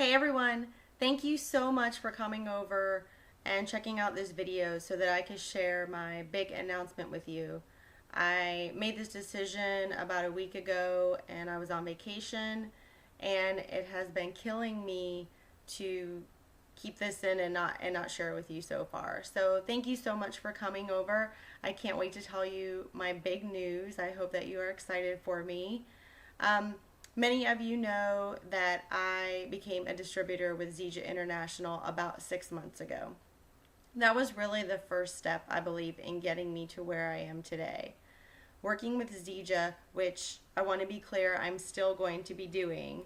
Hey everyone, thank you so much for coming over and checking out this video so that I could share my big announcement with you. I made this decision about a week ago and I was on vacation and it has been killing me to keep this in and not share it with you so far. So thank you so much for coming over. I can't wait to tell you my big news. I hope that you are excited for me. Um, Many of you know that I became a distributor with Zija International about 6 months ago. That was really the first step, I believe, in getting me to where I am today. Working with Zija, which I want to be clear, I'm still going to be doing,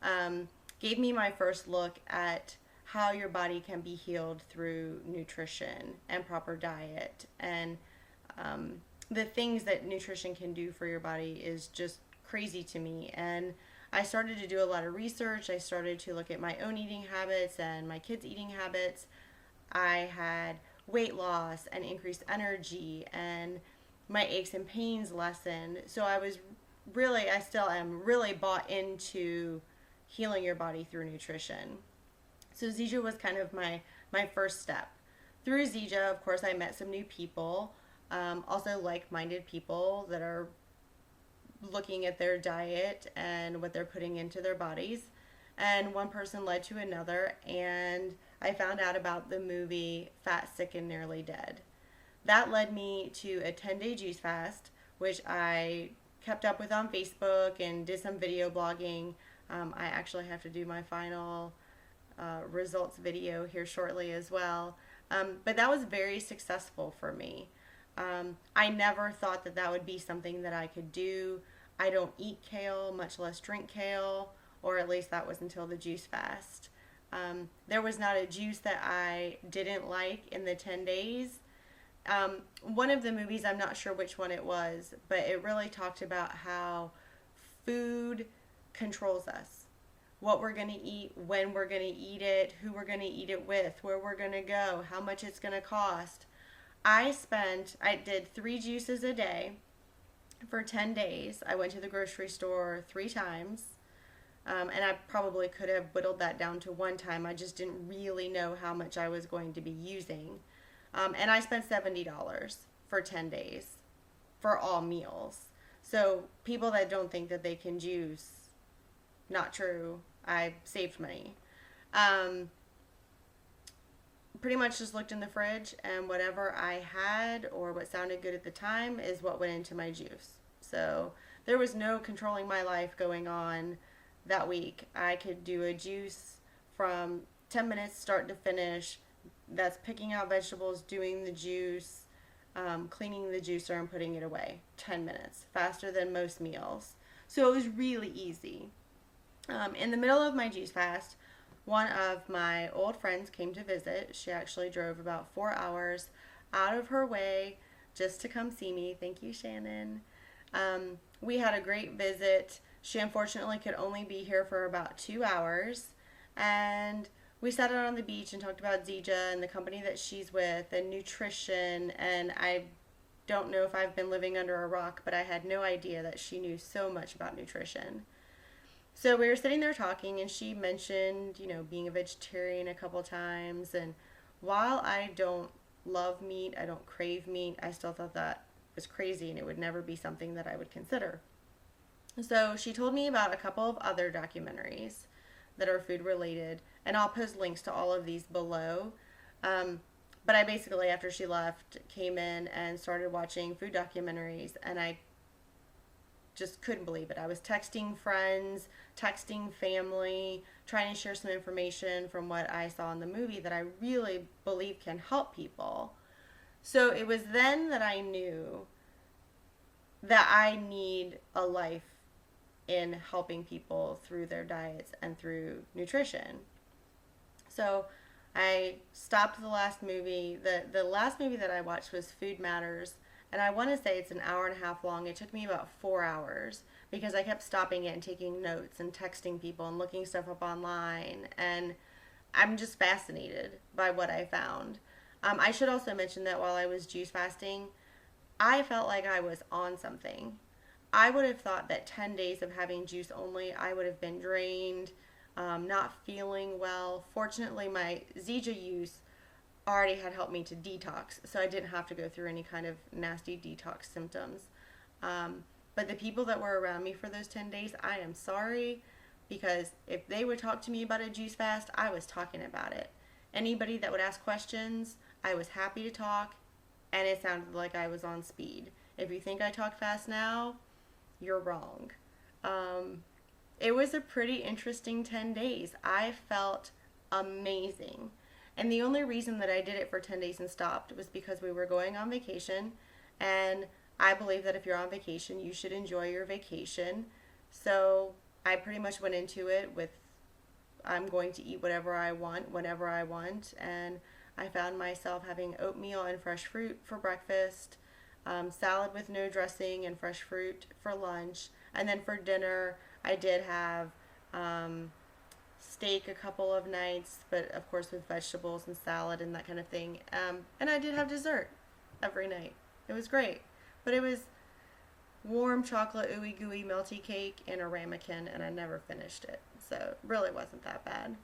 um, gave me my first look at how your body can be healed through nutrition and proper diet. And the things that nutrition can do for your body is just crazy to me. And I started to do a lot of research. I started to look at my own eating habits and my kids' eating habits. I had weight loss and increased energy, and my aches and pains lessened. So I still am really bought into healing your body through nutrition. So Zija was kind of my first step. Through Zija, of course, I met some new people, also like-minded people that are looking at their diet and what they're putting into their bodies. And one person led to another, and I found out about the movie Fat, Sick, and Nearly Dead. That led me to a 10-day juice fast, which I kept up with on Facebook and did some video blogging. I actually have to do my final results video here shortly as well. But that was very successful for me. I never thought that that would be something that I could do. I don't eat kale, much less drink kale, or at least that was until the juice fast. There was not a juice that I didn't like in the 10 days. One of the movies, I'm not sure which one it was, but it really talked about how food controls us. What we're going to eat, when we're going to eat it, who we're going to eat it with, where we're going to go, how much it's going to cost. I did 3 juices a day for 10 days. I went to the grocery store 3 times. And I probably could have whittled that down to 1 time. I just didn't really know how much I was going to be using. And I spent $70 for 10 days for all meals. So people that don't think that they can juice, not true. I saved money. Um, Pretty much just looked in the fridge, and whatever I had or what sounded good at the time is what went into my juice. So there was no controlling my life going on that week. I could do a juice from 10 minutes start to finish. That's picking out vegetables, doing the juice, cleaning the juicer and putting it away. 10 minutes, faster than most meals. So it was really easy. In the middle of my juice fast, one of my old friends came to visit. She actually drove about 4 hours out of her way just to come see me. Thank you, Shannon. We had a great visit. She unfortunately could only be here for about 2 hours. And we sat out on the beach and talked about Zija and the company that she's with and nutrition. And I don't know if I've been living under a rock, but I had no idea that she knew so much about nutrition. So we were sitting there talking, and she mentioned, being a vegetarian a couple times. And while I don't love meat, I don't crave meat, I still thought that was crazy and it would never be something that I would consider. So she told me about a couple of other documentaries that are food related, and I'll post links to all of these below. But I basically, after she left, came in and started watching food documentaries, and I just couldn't believe it. I was texting friends, texting family, trying to share some information from what I saw in the movie that I really believe can help people. So it was then that I knew that I need a life in helping people through their diets and through nutrition. So I stopped the last movie. The last movie that I watched was Food Matters, and I want to say it's an hour and a half long. It took me about 4 hours because I kept stopping it and taking notes and texting people and looking stuff up online, and I'm just fascinated by what I found. I should also mention that while I was juice fasting, I felt like I was on something. I would have thought that 10 days of having juice only, I would have been drained. not feeling well. Fortunately, my Zija use already had helped me to detox, so I didn't have to go through any kind of nasty detox symptoms. But the people that were around me for those 10 days, I am sorry, because if they would talk to me about a juice fast, I was talking about it. Anybody that would ask questions, I was happy to talk, and it sounded like I was on speed. If you think I talk fast now, you're wrong. It was a pretty interesting 10 days. I felt amazing. And the only reason that I did it for 10 days and stopped was because we were going on vacation. And I believe that if you're on vacation, you should enjoy your vacation. So I pretty much went into it with, I'm going to eat whatever I want, whenever I want. And I found myself having oatmeal and fresh fruit for breakfast, salad with no dressing and fresh fruit for lunch. And then for dinner, I did have steak a couple of nights, but of course with vegetables and salad and that kind of thing. And I did have dessert every night. It was great. But it was warm chocolate ooey gooey melty cake in a ramekin, and I never finished it. So it really wasn't that bad.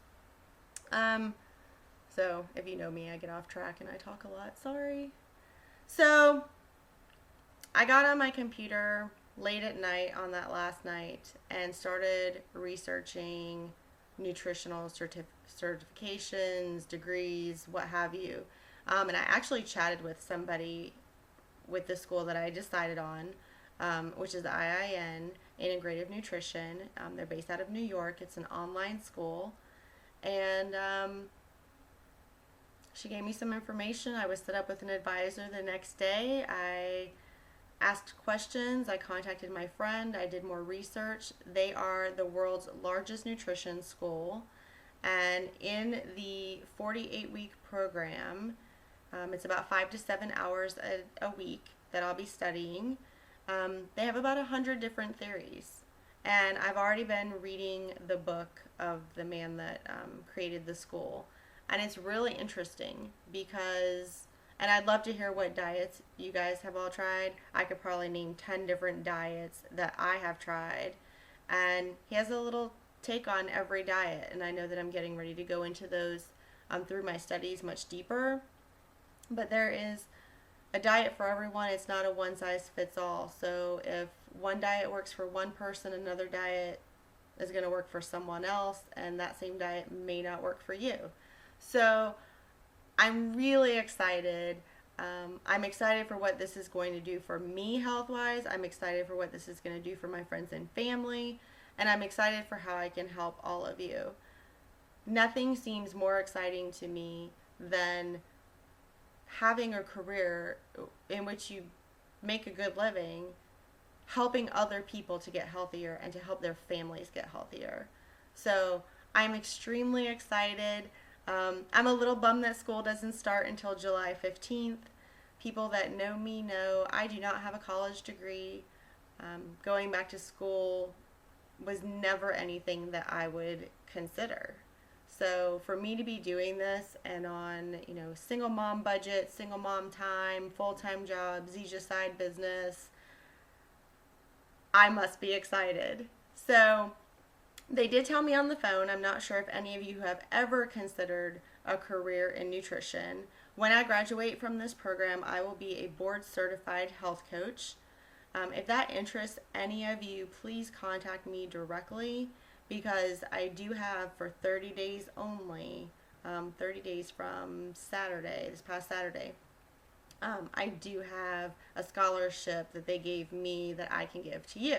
So if you know me, I get off track and I talk a lot. Sorry. So I got on my computer late at night on that last night and started researching nutritional certifications, degrees, what have you. And I actually chatted with somebody with the school that I decided on, which is IIN, Integrative Nutrition. They're based out of New York. It's an online school. And she gave me some information. I was set up with an advisor the next day. I asked questions. I contacted my friend. I did more research. They are the world's largest nutrition school. And in the 48-week program, it's about 5 to 7 hours a week that I'll be studying. They have about 100 different theories. And I've already been reading the book of the man that created the school. And it's really interesting because, and I'd love to hear what diets you guys have all tried. I could probably name 10 different diets that I have tried. And he has a little take on every diet. And I know that I'm getting ready to go into those through my studies much deeper. But there is a diet for everyone. It's not a one size fits all. So if one diet works for one person, another diet is going to work for someone else, and that same diet may not work for you. So I'm really excited. I'm excited for what this is going to do for me health-wise. I'm excited for what this is going to do for my friends and family. And I'm excited for how I can help all of you. Nothing seems more exciting to me than having a career in which you make a good living, helping other people to get healthier and to help their families get healthier. So I'm extremely excited. I'm a little bummed that school doesn't start until July 15th. People that know me know I do not have a college degree. Going back to school was never anything that I would consider. So for me to be doing this and on, single mom budget, single mom time, full-time job, Zija side business, I must be excited. So they did tell me on the phone, I'm not sure if any of you have ever considered a career in nutrition. When I graduate from this program, I will be a board certified health coach. If that interests any of you, please contact me directly, because I do have for 30 days only, 30 days from Saturday, this past Saturday, I do have a scholarship that they gave me that I can give to you.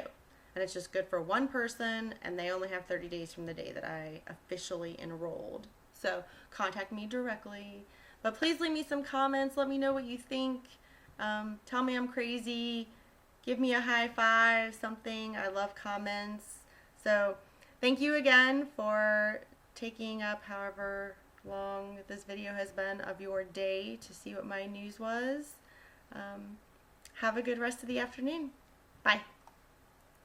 And it's just good for one person, and they only have 30 days from the day that I officially enrolled. So contact me directly. But please leave me some comments. Let me know what you think. Tell me I'm crazy. Give me a high five, something. I love comments. So thank you again for taking up however long this video has been of your day to see what my news was. Have a good rest of the afternoon. Bye.